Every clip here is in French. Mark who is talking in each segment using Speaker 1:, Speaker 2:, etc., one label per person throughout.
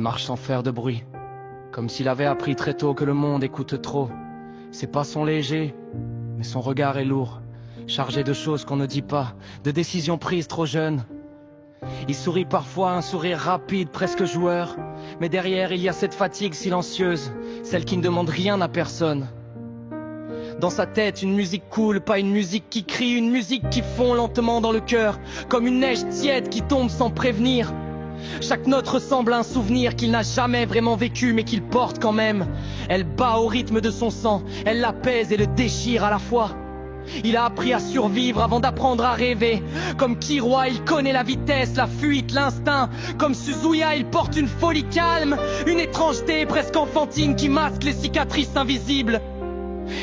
Speaker 1: marche sans faire de bruit, comme s'il avait appris très tôt que le monde écoute trop. Ses pas sont légers, mais son regard est lourd, chargé de choses qu'on ne dit pas, de décisions prises trop jeunes. Il sourit parfois, un sourire rapide, presque joueur, mais derrière il y a cette fatigue silencieuse, celle qui ne demande rien à personne. Dans sa tête, une musique coule, pas une musique qui crie, une musique qui fond lentement dans le cœur, comme une neige tiède qui tombe sans prévenir. Chaque note ressemble à un souvenir qu'il n'a jamais vraiment vécu, mais qu'il porte quand même. Elle bat au rythme de son sang, elle l'apaise et le déchire à la fois. Il a appris à survivre avant d'apprendre à rêver. Comme Killua, il connaît la vitesse, la fuite, l'instinct. Comme Suzuya, il porte une folie calme, une étrangeté presque enfantine qui masque les cicatrices invisibles.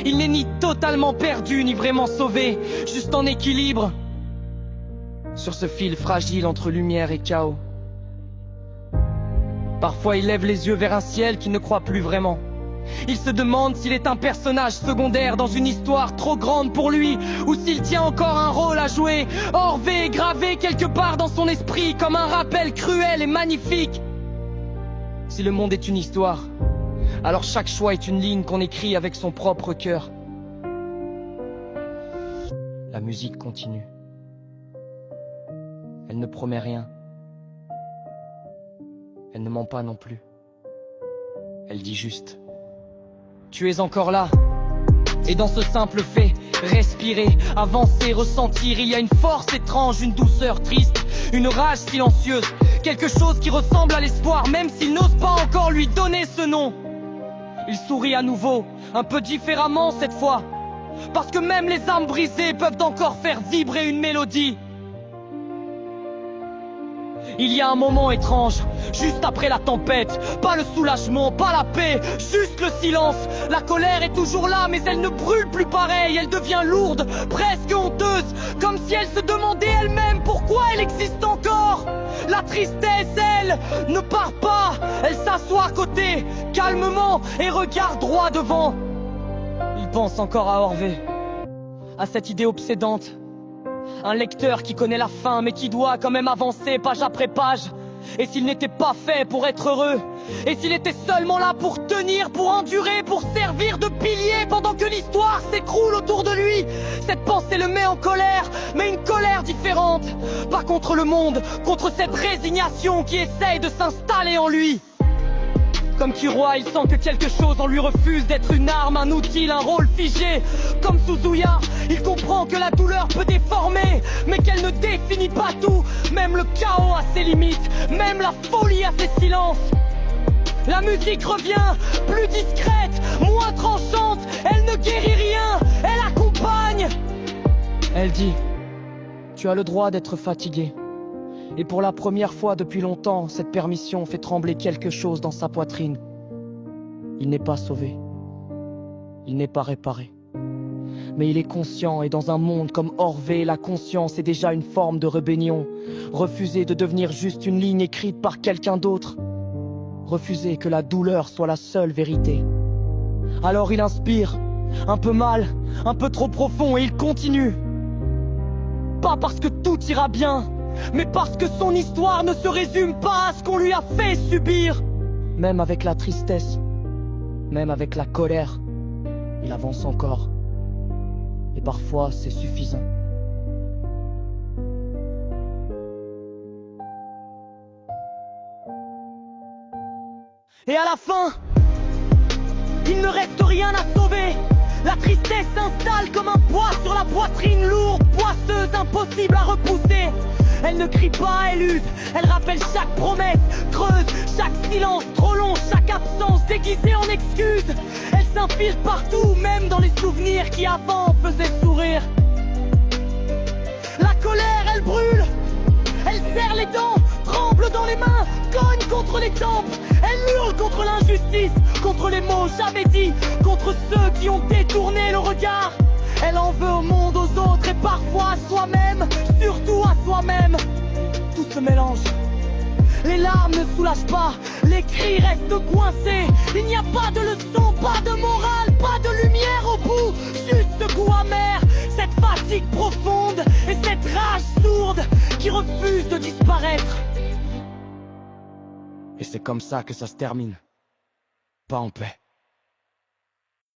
Speaker 1: Il n'est ni totalement perdu, ni vraiment sauvé, juste en équilibre sur ce fil fragile entre lumière et chaos. Parfois il lève les yeux vers un ciel qu'il ne croit plus vraiment. Il se demande s'il est un personnage secondaire dans une histoire trop grande pour lui, ou s'il tient encore un rôle à jouer, orvé, gravé quelque part dans son esprit, comme un rappel cruel et magnifique. Si le monde est une histoire, alors chaque choix est une ligne qu'on écrit avec son propre cœur. La musique continue. Elle ne promet rien. Elle ne ment pas non plus. Elle dit juste: tu es encore là. Et dans ce simple fait, respirer, avancer, ressentir, il y a une force étrange, une douceur triste, une rage silencieuse, quelque chose qui ressemble à l'espoir, même s'il n'ose pas encore lui donner ce nom. Il sourit à nouveau, un peu différemment cette fois, parce que même les âmes brisées peuvent encore faire vibrer une mélodie. Il y a un moment étrange, juste après la tempête. Pas le soulagement, pas la paix, juste le silence. La colère est toujours là, mais elle ne brûle plus pareil. Elle devient lourde, presque honteuse, comme si elle se demandait elle-même pourquoi elle existe encore. La tristesse, elle, ne part pas. Elle s'assoit à côté, calmement, et regarde droit devant. Il pense encore à Orvé, à cette idée obsédante. Un lecteur qui connaît la fin, mais qui doit quand même avancer page après page. Et s'il n'était pas fait pour être heureux, et s'il était seulement là pour tenir, pour endurer, pour servir de pilier pendant que l'histoire s'écroule autour de lui. Cette pensée le met en colère, mais une colère différente. Pas contre le monde, contre cette résignation qui essaye de s'installer en lui. Comme Killua, il sent que quelque chose en lui refuse d'être une arme, un outil, un rôle figé. Comme Suzuya, il comprend que la douleur peut déformer, mais qu'elle ne définit pas tout. Même le chaos a ses limites, même la folie a ses silences. La musique revient, plus discrète, moins tranchante. Elle ne guérit rien, elle accompagne. Elle dit: tu as le droit d'être fatigué. Et pour la première fois depuis longtemps, cette permission fait trembler quelque chose dans sa poitrine. Il n'est pas sauvé. Il n'est pas réparé. Mais il est conscient, et dans un monde comme Orvé, la conscience est déjà une forme de rébellion. Refuser de devenir juste une ligne écrite par quelqu'un d'autre. Refuser que la douleur soit la seule vérité. Alors il inspire, un peu mal, un peu trop profond, et il continue. Pas parce que tout ira bien, mais parce que son histoire ne se résume pas à ce qu'on lui a fait subir. Même avec la tristesse, même avec la colère, il avance encore. Et parfois, c'est suffisant. Et à la fin, il ne reste rien à sauver. La tristesse s'installe comme un poids sur la poitrine, lourde, poisseuse, impossible à repousser. Elle ne crie pas, elle use, elle rappelle chaque promesse, creuse chaque silence trop long, chaque absence déguisée en excuse. Elle s'infiltre partout, même dans les souvenirs qui avant faisaient sourire. La colère, elle brûle, elle serre les dents, tremble dans les mains, cogne contre les tempes. Elle hurle contre l'injustice, contre les mots jamais dits, contre ceux qui ont détourné le regard. Elle en veut au monde, aux autres et parfois à soi-même, surtout à soi-même. Tout se mélange. Les larmes ne soulagent pas, les cris restent coincés. Il n'y a pas de leçon, pas de morale, pas de lumière au bout, juste ce goût amer, cette fatigue profonde et cette rage sourde qui refuse de disparaître. Et c'est comme ça que ça se termine. Pas en paix.